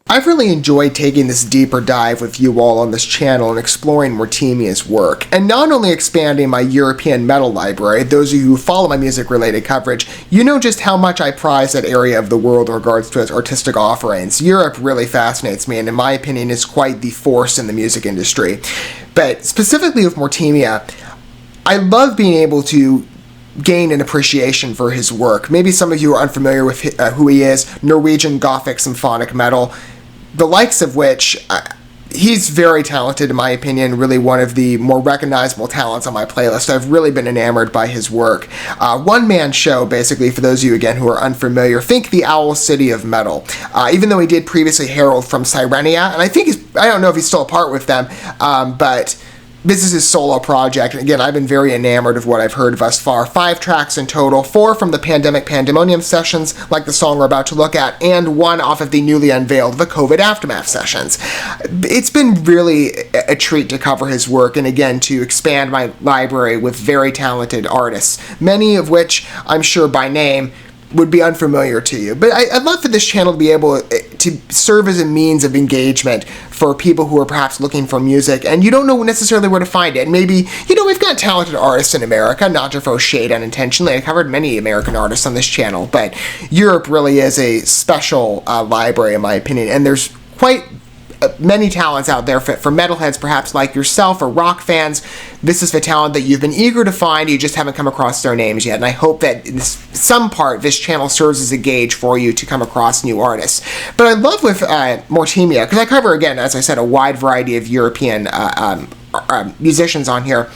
I've really enjoyed taking this deeper dive with you all on this channel and exploring Mortemia's work, and not only expanding my European metal library. Those of you who follow my music-related coverage, you know just how much I prize that area of the world in regards to its artistic offerings. Europe really fascinates me, and in my opinion is quite the force in the music industry. But specifically with Mortemia, I love being able to gain an appreciation for his work. Maybe some of you are unfamiliar with who he is. Norwegian Gothic symphonic metal, the likes of which, he's very talented in my opinion, really one of the more recognizable talents on my playlist. I've really been enamored by his work. One-man show, basically, for those of you, again, who are unfamiliar. Think the Owl City of Metal. Even though he did previously herald from Sirenia, and I don't know if he's still apart with them, but this is his solo project, and again, I've been very enamored of what I've heard thus far. 5 tracks in total, 4 from the Pandemic Pandemonium sessions, like the song we're about to look at, and 1 off of the newly unveiled The COVID Aftermath sessions. It's been really a treat to cover his work, and again, to expand my library with very talented artists, many of which, I'm sure by name, would be unfamiliar to you. But I'd love for this channel to be able to serve as a means of engagement for people who are perhaps looking for music and you don't know necessarily where to find it. Maybe, we've got talented artists in America, not to throw shade unintentionally. I covered many American artists on this channel, but Europe really is a special library in my opinion, and there's quite many talents out there for metalheads perhaps like yourself or rock fans. This is the talent that you've been eager to find, you just haven't come across their names yet, and I hope that in some part this channel serves as a gauge for you to come across new artists. But I love with Mortemia, because I cover, again, as I said, a wide variety of European musicians on here.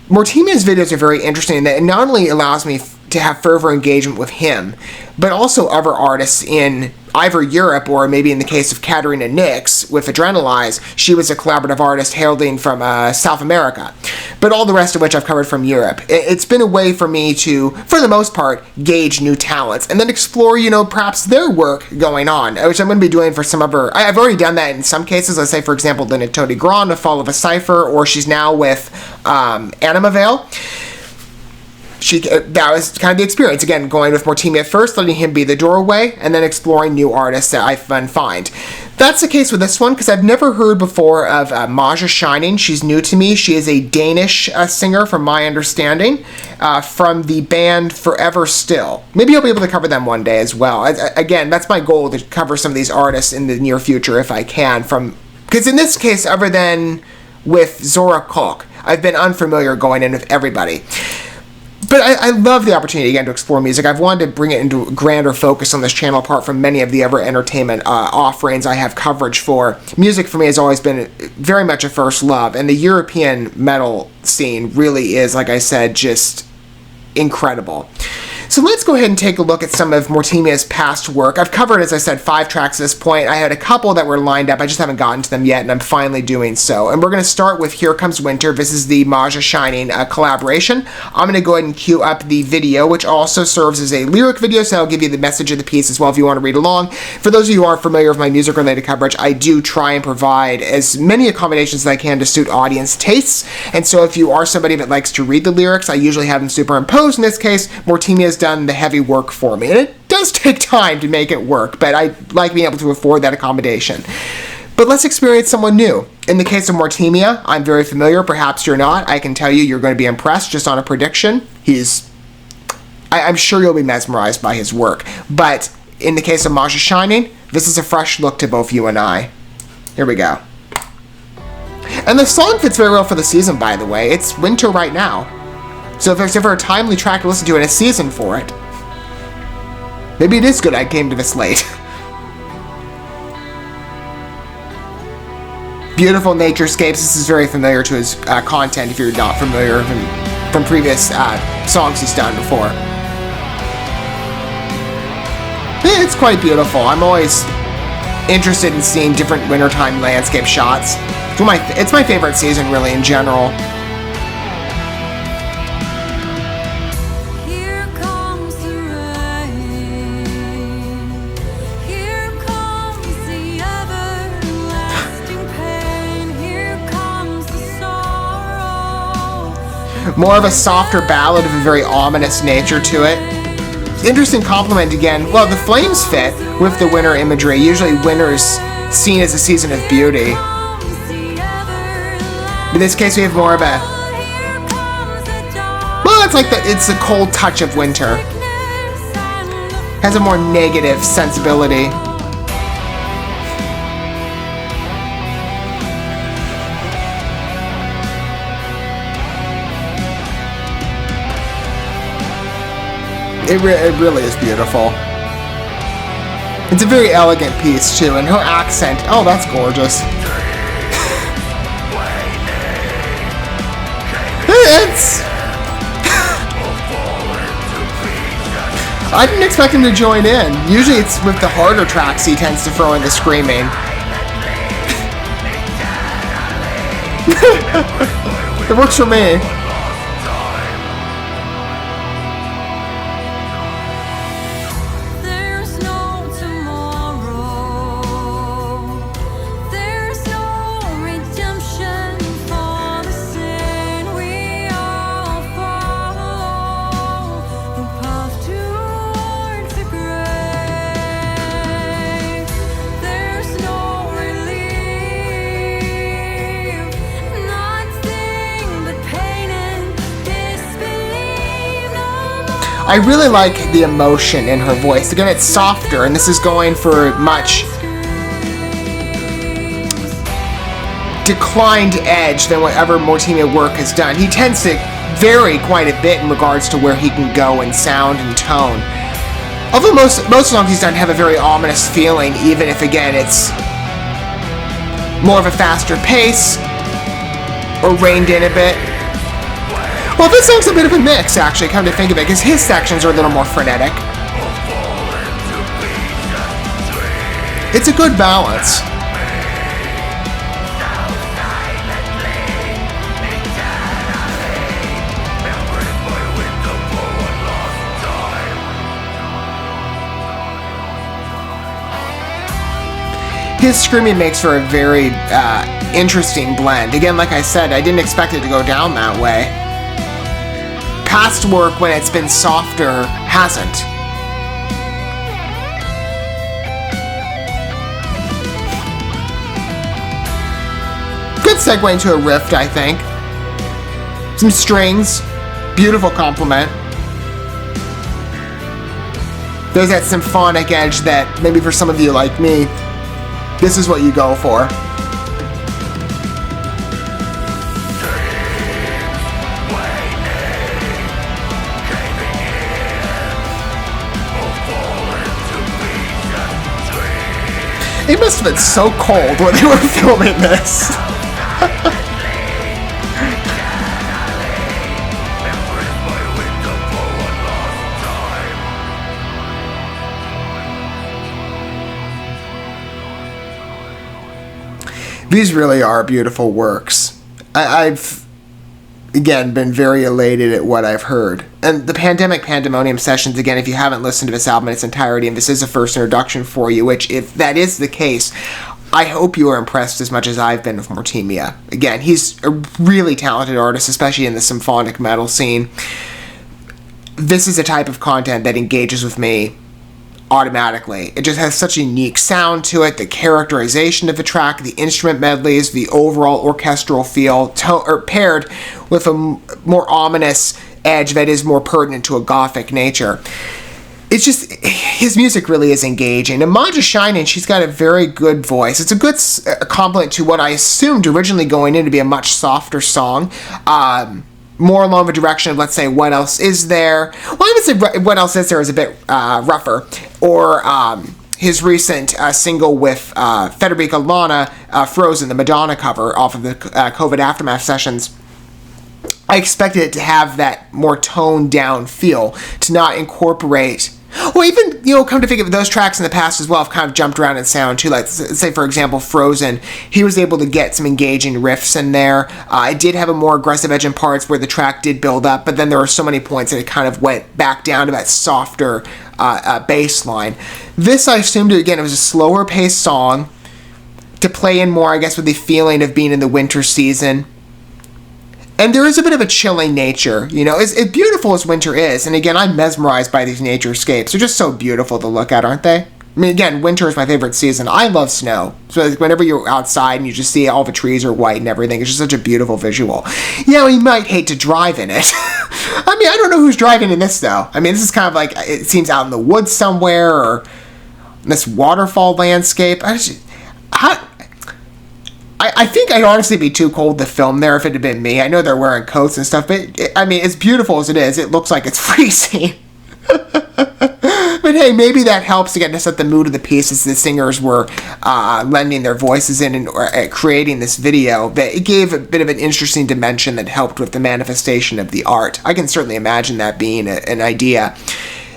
Mortemia's videos are very interesting in that it not only allows me to have further engagement with him, but also other artists in either Europe or maybe in the case of Katarina Nix with Adrenalize, she was a collaborative artist hailing from South America, but all the rest of which I've covered from Europe. It's been a way for me to, for the most part, gauge new talents and then explore, perhaps their work going on, which I'm going to be doing for some other. I've already done that in some cases. Let's say, for example, Lynette Todi Grand, The Fall of a Cipher, or she's now with Anima Vale. That was kind of the experience, again, going with Mortemia first, letting him be the doorway, and then exploring new artists that I then find. That's the case with this one, because I've never heard before of Maja Shining. She's new to me. She is a Danish singer, from my understanding, from the band Forever Still. Maybe I'll be able to cover them one day as well. Again, that's my goal, to cover some of these artists in the near future if I can, because in this case, other than with Zora Koch, I've been unfamiliar going in with everybody. But I love the opportunity, again, to explore music. I've wanted to bring it into grander focus on this channel, apart from many of the other entertainment offerings I have coverage for. Music, for me, has always been very much a first love, and the European metal scene really is, like I said, just incredible. So let's go ahead and take a look at some of Mortemia's past work. I've covered, as I said, 5 tracks at this point. I had a couple that were lined up. I just haven't gotten to them yet, and I'm finally doing so. And we're going to start with Here Comes Winter. This is the Maja Shining collaboration. I'm going to go ahead and cue up the video, which also serves as a lyric video, so I'll give you the message of the piece as well if you want to read along. For those of you who aren't familiar with my music-related coverage, I do try and provide as many accommodations as I can to suit audience tastes. And so if you are somebody that likes to read the lyrics, I usually have them superimposed. In this case, Mortemia's done the heavy work for me, and it does take time to make it work, but I like being able to afford that accommodation. But let's experience someone new. In the case of Mortemia, I'm very familiar, perhaps you're not. I can tell you're going to be impressed just on a prediction. I'm sure you'll be mesmerized by his work. But in the case of Maja Shining, this is a fresh look to both you and I. Here we go. And the song fits very well for the season, by the way. It's winter right now. So if there's ever a timely track to listen to in a season for it, maybe it is good I came to this late. Beautiful naturescapes. This is very familiar to his content if you're not familiar from previous songs he's done before. Yeah, it's quite beautiful. I'm always interested in seeing different wintertime landscape shots. It's my favorite season, really, in general. More of a softer ballad of a very ominous nature to it. Interesting compliment again. Well, the flames fit with the winter imagery. Usually winter's seen as a season of beauty. In this case, we have more of a... Well, it's like it's the cold touch of winter. Has a more negative sensibility. It really is beautiful. It's a very elegant piece, too, and her accent, oh, that's gorgeous. It's... I didn't expect him to join in. Usually it's with the harder tracks he tends to throw in the screaming. It works for me. I really like the emotion in her voice. Again, it's softer, and this is going for much declined edge than whatever Mortemia work has done. He tends to vary quite a bit in regards to where he can go in sound and tone. Although most songs he's done have a very ominous feeling, even if, again, it's more of a faster pace or reined in a bit. Well, this song's a bit of a mix, actually, come to think of it, because his sections are a little more frenetic. It's a good balance. His screaming makes for a very interesting blend. Again, like I said, I didn't expect it to go down that way. Past work, when it's been softer, hasn't. Good segue into a riff, I think. Some strings. Beautiful compliment. There's that symphonic edge that maybe for some of you like me, this is what you go for. It must have been so cold when they were filming this. These really are beautiful works. I've, again, been very elated at what I've heard. And the Pandemic Pandemonium sessions, again, if you haven't listened to this album in its entirety, and this is a first introduction for you, which, if that is the case, I hope you are impressed as much as I've been with Mortemia. Again, he's a really talented artist, especially in the symphonic metal scene. This is a type of content that engages with me automatically. It just has such a unique sound to it, the characterization of the track, the instrument medleys, the overall orchestral feel, paired with a more ominous edge that is more pertinent to a gothic nature. It's just, his music really is engaging. And Maja's shining, she's got a very good voice. It's a good compliment to what I assumed originally going in to be a much softer song. More along the direction of, let's say, What Else Is There? Well, I would say What Else Is There is a bit rougher. Or his recent single with Federica Lana, Frozen, the Madonna cover off of the COVID Aftermath sessions. I expected it to have that more toned down feel, to not incorporate... Well, even, come to think of it, those tracks in the past as well have kind of jumped around in sound too. Like, say, for example, Frozen, he was able to get some engaging riffs in there. It did have a more aggressive edge in parts where the track did build up, but then there were so many points that it kind of went back down to that softer bass line. This, I assumed, again, it was a slower paced song to play in more, I guess, with the feeling of being in the winter season. And there is a bit of a chilling nature, you know, as beautiful as winter is. And again, I'm mesmerized by these naturescapes. They're just so beautiful to look at, aren't they? I mean, again, winter is my favorite season. I love snow. So whenever you're outside and you just see all the trees are white and everything, it's just such a beautiful visual. Yeah, you might hate to drive in it. I mean, I don't know who's driving in this, though. I mean, this is kind of like, it seems out in the woods somewhere, or this waterfall landscape. I think I'd honestly be too cold to film there if it had been me. I know they're wearing coats and stuff, but I mean, as beautiful as it is, it looks like it's freezing. But hey, maybe that helps again to set the mood of the piece as the singers were lending their voices in and creating this video. That it gave a bit of an interesting dimension that helped with the manifestation of the art. I can certainly imagine that being an idea.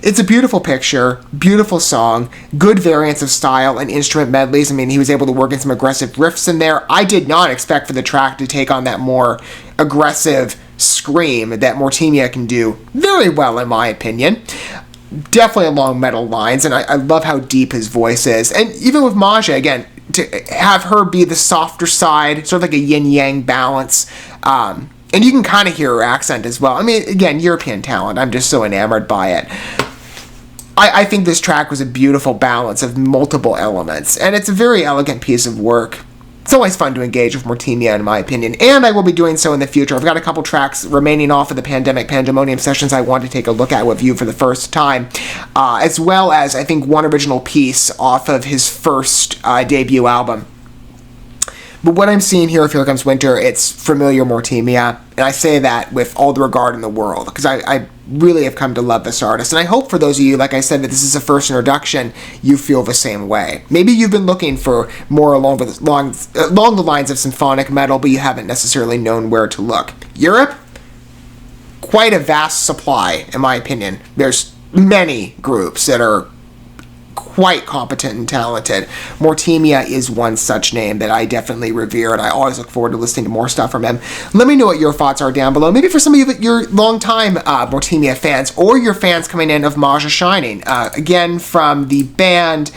It's a beautiful picture, beautiful song, good variance of style and instrument medleys. I mean, he was able to work in some aggressive riffs in there. I did not expect for the track to take on that more aggressive scream that Mortemia can do very well, in my opinion. Definitely along metal lines, and I love how deep his voice is. And even with Maja, again, to have her be the softer side, sort of like a yin-yang balance, and you can kind of hear her accent as well. I mean, again, European talent. I'm just so enamored by it. I think this track was a beautiful balance of multiple elements, and it's a very elegant piece of work. It's always fun to engage with Mortemia, in my opinion, and I will be doing so in the future. I've got a couple tracks remaining off of the Pandemic Pandemonium sessions I want to take a look at with you for the first time, as well as, I think, one original piece off of his first debut album. But what I'm seeing here with Here Comes Winter, it's familiar Mortemia, and I say that with all the regard in the world, because I really have come to love this artist. And I hope for those of you, like I said, that this is a first introduction, you feel the same way. Maybe you've been looking for more along the lines of symphonic metal, but you haven't necessarily known where to look. Europe? Quite a vast supply, in my opinion. There's many groups that are quite competent and talented. Mortemia is one such name that I definitely revere, and I always look forward to listening to more stuff from him. Let me know what your thoughts are down below. Maybe for some of you that you're longtime Mortemia fans, or you're fans coming in of Maja Shining. Again, from the band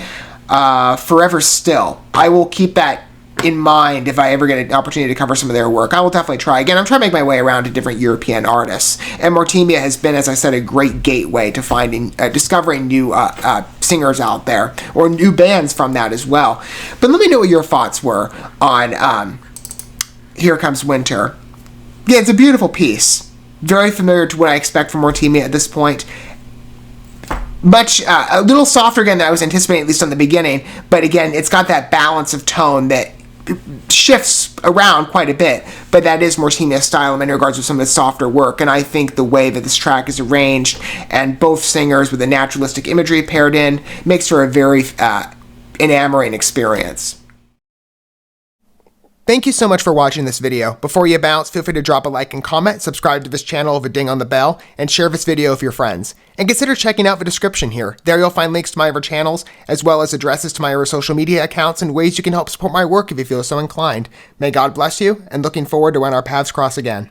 Forever Still. I will keep that in mind if I ever get an opportunity to cover some of their work. I will definitely try. Again, I'm trying to make my way around to different European artists, and Mortemia has been, as I said, a great gateway to finding, discovering new singers out there, or new bands from that as well. But let me know what your thoughts were on Here Comes Winter. Yeah, it's a beautiful piece. Very familiar to what I expect from Mortemia at this point. Much, a little softer again than I was anticipating, at least on the beginning, but again, it's got that balance of tone that shifts around quite a bit, but that is Mortemia's style in regards to some of the softer work. And I think the way that this track is arranged, and both singers with the naturalistic imagery paired in, makes for a very enamoring experience. Thank you so much for watching this video. Before you bounce, feel free to drop a like and comment, subscribe to this channel with a ding on the bell, and share this video with your friends. And consider checking out the description here. There you'll find links to my other channels, as well as addresses to my other social media accounts and ways you can help support my work if you feel so inclined. May God bless you, and looking forward to when our paths cross again.